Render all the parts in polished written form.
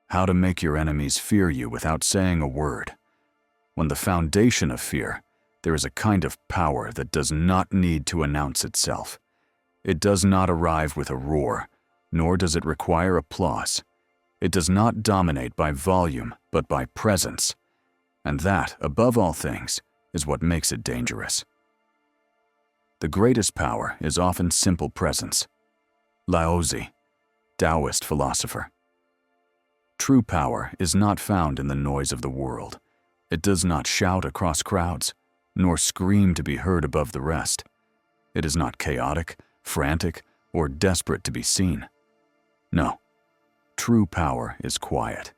How to make your enemies fear you without saying a word. On the foundation of fear, there is a kind of power that does not need to announce itself. It does not arrive with a roar, nor does it require applause. It does not dominate by volume, but by presence. And that, above all things, is what makes it dangerous. The greatest power is often simple presence. Laozi, Taoist philosopher. True power is not found in the noise of the world. It does not shout across crowds, nor scream to be heard above the rest. It is not chaotic, frantic, or desperate to be seen. No, true power is quiet.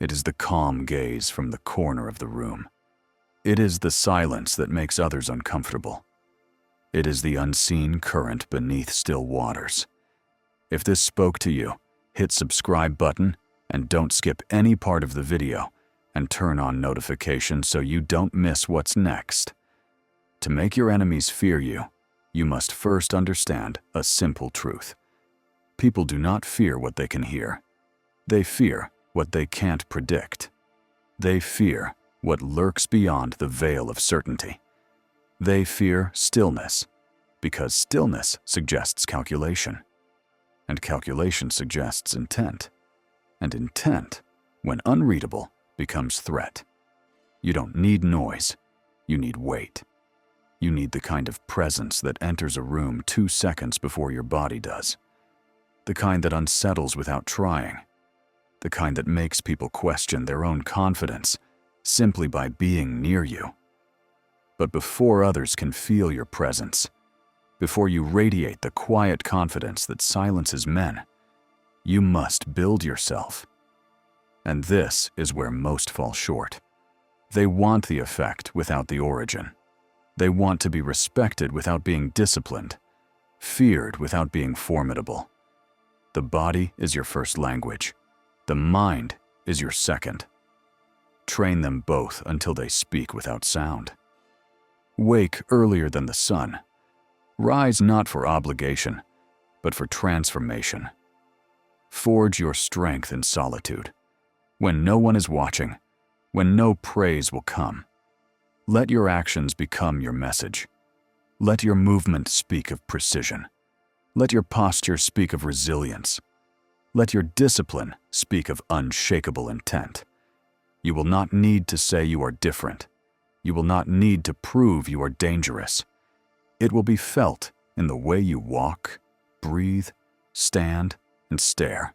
It is the calm gaze from the corner of the room. It is the silence that makes others uncomfortable. It is the unseen current beneath still waters. If this spoke to you, hit subscribe button and don't skip any part of the video, and turn on notifications so you don't miss what's next. To make your enemies fear you, you must first understand a simple truth. People do not fear what they can hear. They fear what they can't predict. They fear what lurks beyond the veil of certainty. They fear stillness, because stillness suggests calculation, and calculation suggests intent. And intent, when unreadable, becomes threat. You don't need noise, you need weight. You need the kind of presence that enters a room 2 seconds before your body does. The kind that unsettles without trying. The kind that makes people question their own confidence simply by being near you. But before others can feel your presence, before you radiate the quiet confidence that silences men, you must build yourself. And this is where most fall short. They want the effect without the origin. They want to be respected without being disciplined, feared without being formidable. The body is your first language. The mind is your second. Train them both until they speak without sound. Wake earlier than the sun. Rise not for obligation, but for transformation. Forge your strength in solitude, when no one is watching, when no praise will come. Let your actions become your message. Let your movement speak of precision. Let your posture speak of resilience. Let your discipline speak of unshakable intent. You will not need to say you are different. You will not need to prove you are dangerous. It will be felt in the way you walk, breathe, stand, and stare.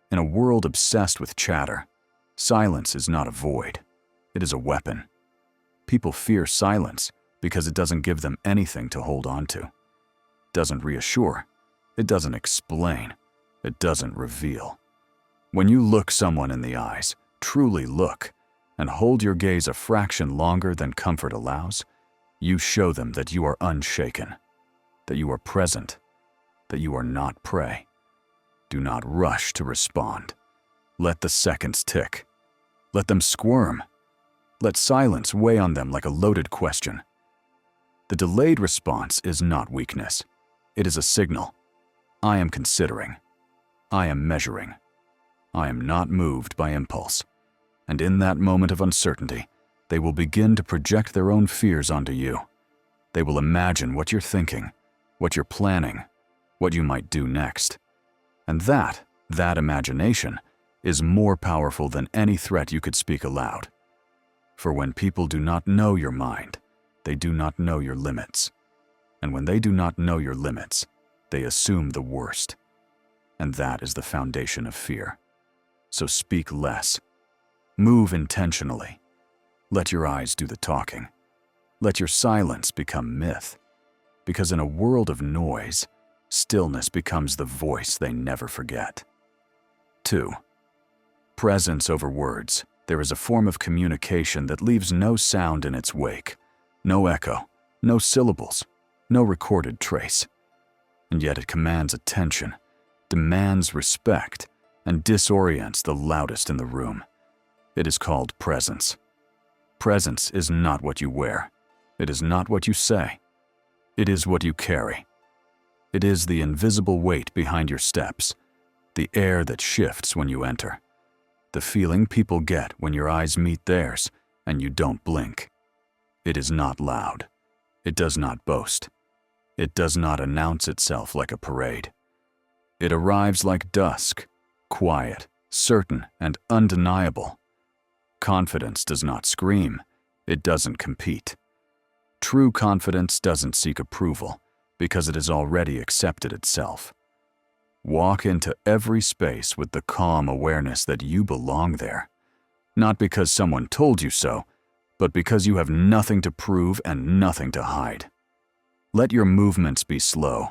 In a world obsessed with chatter, silence is not a void. It is a weapon. People fear silence because it doesn't give them anything to hold on to. It doesn't reassure. It doesn't explain. It doesn't reveal. When you look someone in the eyes, truly look, and hold your gaze a fraction longer than comfort allows, you show them that you are unshaken, that you are present, that you are not prey. Do not rush to respond. Let the seconds tick. Let them squirm. Let silence weigh on them like a loaded question. The delayed response is not weakness. It is a signal. I am considering. I am measuring. I am not moved by impulse. And in that moment of uncertainty, they will begin to project their own fears onto you. They will imagine what you're thinking, what you're planning, what you might do next. And that imagination, is more powerful than any threat you could speak aloud. For when people do not know your mind, they do not know your limits. And when they do not know your limits, they assume the worst. And that is the foundation of fear. So speak less. Move intentionally. Let your eyes do the talking. Let your silence become myth. Because in a world of noise, stillness becomes the voice they never forget. 2. Presence over words. There is a form of communication that leaves no sound in its wake, no echo, no syllables, no recorded trace. And yet it commands attention, demands respect, and disorients the loudest in the room. It is called presence. Presence is not what you wear. It is not what you say. It is what you carry. It is the invisible weight behind your steps, the air that shifts when you enter, the feeling people get when your eyes meet theirs and you don't blink. It is not loud. It does not boast. It does not announce itself like a parade. It arrives like dusk, quiet, certain, and undeniable. Confidence does not scream. It doesn't compete. True confidence doesn't seek approval because it has already accepted itself. Walk into every space with the calm awareness that you belong there, not because someone told you so, but because you have nothing to prove and nothing to hide. Let your movements be slow.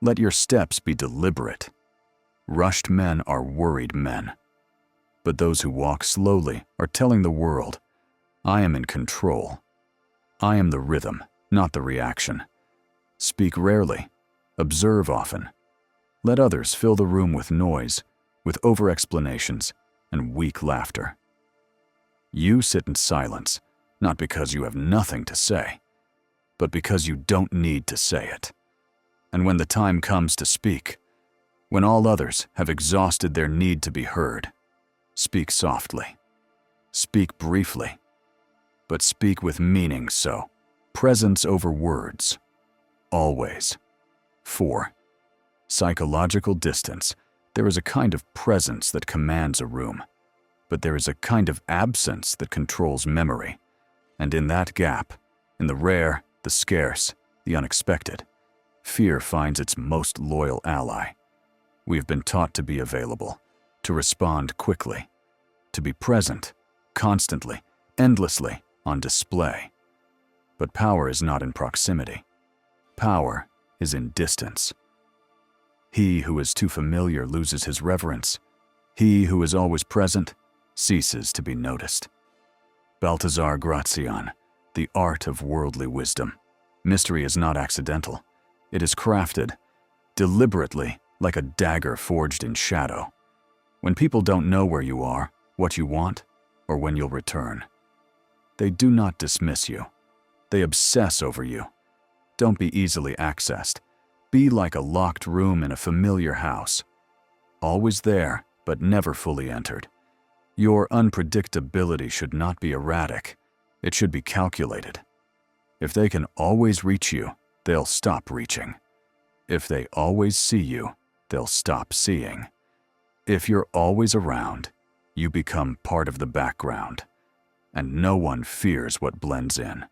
Let your steps be deliberate. Rushed men are worried men. But those who walk slowly are telling the world, I am in control. I am the rhythm, not the reaction. Speak rarely. Observe often. Let others fill the room with noise, with over-explanations, and weak laughter. You sit in silence, not because you have nothing to say, but because you don't need to say it. And when the time comes to speak, when all others have exhausted their need to be heard, speak softly. Speak briefly. But speak with meaning so. Presence over words. Always. 4. Psychological distance. There is a kind of presence that commands a room, but there is a kind of absence that controls memory. And in that gap, in the rare, the scarce, the unexpected, fear finds its most loyal ally. We have been taught to be available, to respond quickly, to be present, constantly, endlessly, on display. But power is not in proximity. Power is in distance. He who is too familiar loses his reverence. He who is always present ceases to be noticed. Balthazar Gracian, The Art of Worldly Wisdom. Mystery is not accidental. It is crafted, deliberately, like a dagger forged in shadow. When people don't know where you are, what you want, or when you'll return, they do not dismiss you. They obsess over you. Don't be easily accessed. Be like a locked room in a familiar house. Always there, but never fully entered. Your unpredictability should not be erratic. It should be calculated. If they can always reach you, they'll stop reaching. If they always see you, they'll stop seeing. If you're always around, you become part of the background, and no one fears what blends in.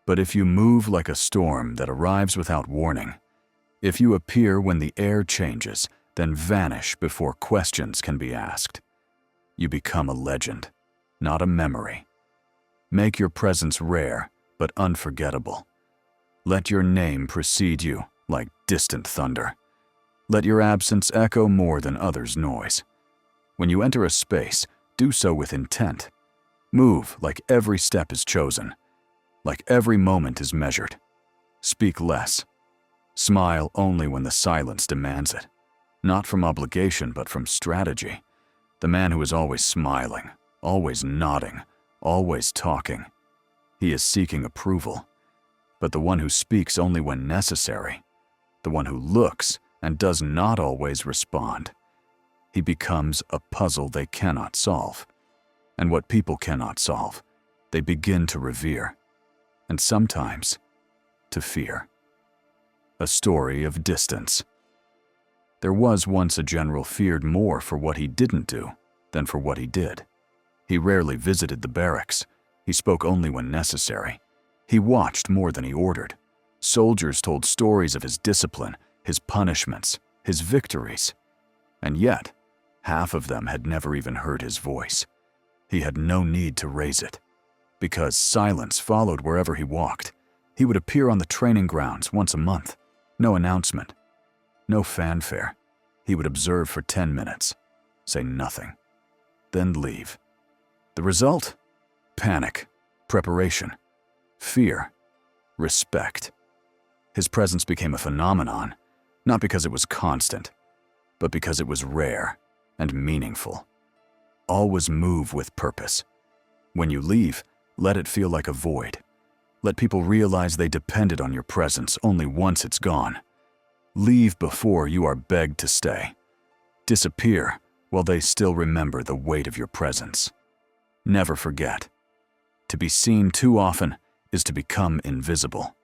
But if you move like a storm that arrives without warning, if you appear when the air changes, then vanish before questions can be asked, you become a legend, not a memory. Make your presence rare but unforgettable. Let your name precede you like distant thunder. Let your absence echo more than others' noise. When you enter a space, do so with intent. Move like every step is chosen, like every moment is measured. Speak less. Smile only when the silence demands it, not from obligation but from strategy. The man who is always smiling, always nodding, always talking, he is seeking approval. But the one who speaks only when necessary, the one who looks and does not always respond, he becomes a puzzle they cannot solve. And what people cannot solve, they begin to revere, and sometimes to fear. A story of distance. There was once a general feared more for what he didn't do than for what he did. He rarely visited the barracks. He spoke only when necessary. He watched more than he ordered. Soldiers told stories of his discipline, his punishments, his victories. And yet, half of them had never even heard his voice. He had no need to raise it, because silence followed wherever he walked. He would appear on the training grounds once a month. No announcement, no fanfare. He would observe for 10 minutes, say nothing, then leave. The result? Panic, preparation, fear, respect. His presence became a phenomenon, not because it was constant, but because it was rare and meaningful. Always move with purpose. When you leave, let it feel like a void. Let people realize they depended on your presence only once it's gone. Leave before you are begged to stay. Disappear while they still remember the weight of your presence. Never forget, to be seen too often is to become invisible.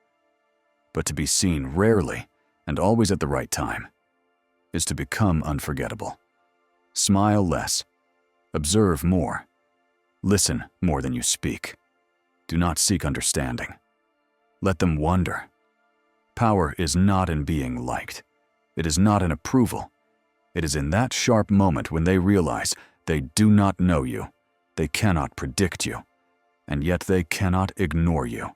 But to be seen rarely and always at the right time is to become unforgettable. Smile less, observe more, listen more than you speak. Do not seek understanding. Let them wonder. Power is not in being liked. It is not in approval. It is in that sharp moment when they realize they do not know you, they cannot predict you, and yet they cannot ignore you.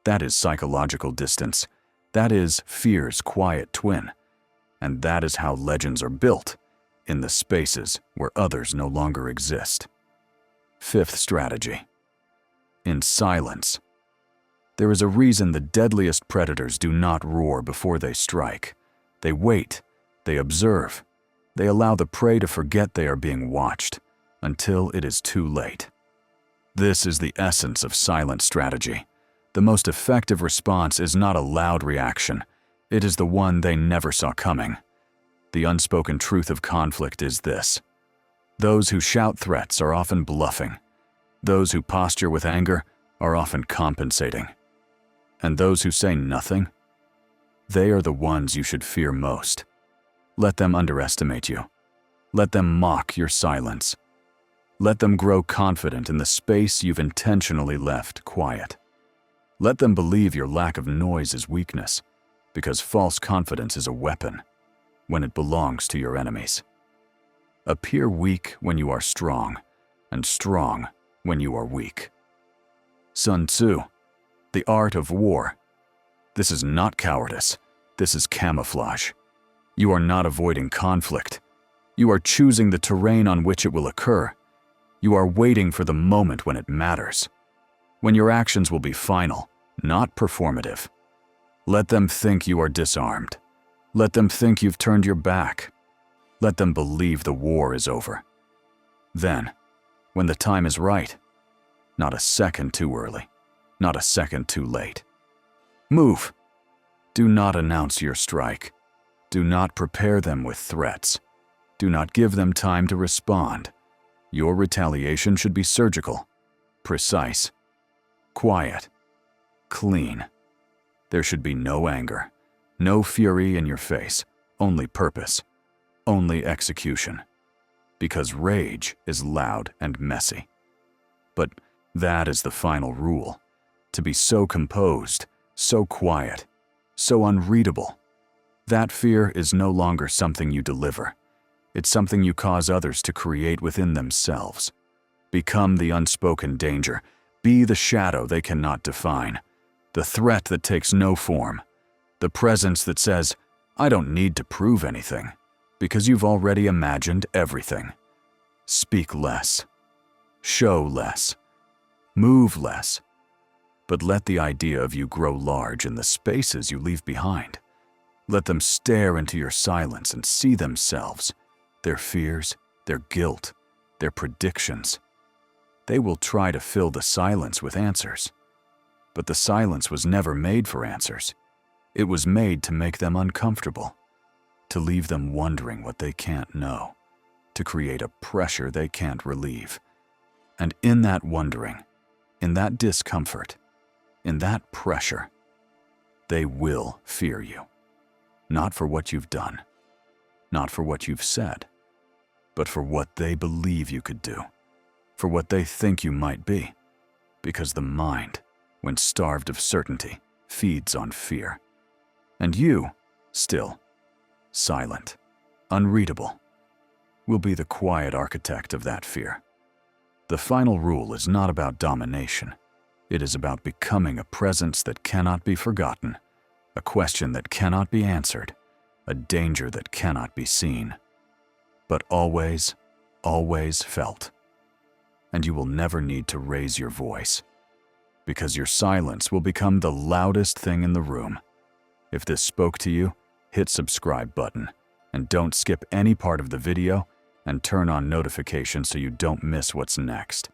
That is psychological distance. That is fear's quiet twin. And that is how legends are built, in the spaces where others no longer exist. Fifth strategy. In silence. There is a reason the deadliest predators do not roar before they strike. They wait, they observe, they allow the prey to forget they are being watched until it is too late. This is the essence of silent strategy. The most effective response is not a loud reaction. It is the one they never saw coming. The unspoken truth of conflict is this: those who shout threats are often bluffing. Those who posture with anger are often compensating. And those who say nothing, they are the ones you should fear most. Let them underestimate you. Let them mock your silence. Let them grow confident in the space you've intentionally left quiet. Let them believe your lack of noise is weakness, because false confidence is a weapon when it belongs to your enemies. Appear weak when you are strong, and strong when you are weak. Sun Tzu, The Art of War. This is not cowardice. This is camouflage. You are not avoiding conflict. You are choosing the terrain on which it will occur. You are waiting for the moment when it matters, when your actions will be final, not performative. Let them think you are disarmed. Let them think you've turned your back. Let them believe the war is over. Then, when the time is right, not a second too early, not a second too late, move. Do not announce your strike. Do not prepare them with threats. Do not give them time to respond. Your retaliation should be surgical, precise, quiet, clean. There should be no anger, no fury in your face, only purpose, only execution. Because rage is loud and messy. But that is the final rule: to be so composed, so quiet, so unreadable. That fear is no longer something you deliver. It's something you cause others to create within themselves. Become the unspoken danger. Be the shadow they cannot define. The threat that takes no form. The presence that says, I don't need to prove anything, because you've already imagined everything. Speak less. Show less. Move less. But let the idea of you grow large in the spaces you leave behind. Let them stare into your silence and see themselves, their fears, their guilt, their predictions. They will try to fill the silence with answers. But the silence was never made for answers. It was made to make them uncomfortable, to leave them wondering what they can't know, to create a pressure they can't relieve. And in that wondering, in that discomfort, in that pressure, they will fear you. Not for what you've done, not for what you've said, but for what they believe you could do, for what they think you might be, because the mind, when starved of certainty, feeds on fear. And you, still, silent, unreadable, will be the quiet architect of that fear. The final rule is not about domination. It is about becoming a presence that cannot be forgotten, a question that cannot be answered, a danger that cannot be seen, but always, always felt. And you will never need to raise your voice, because your silence will become the loudest thing in the room. If this spoke to you, hit subscribe button, and don't skip any part of the video, and turn on notifications so you don't miss what's next.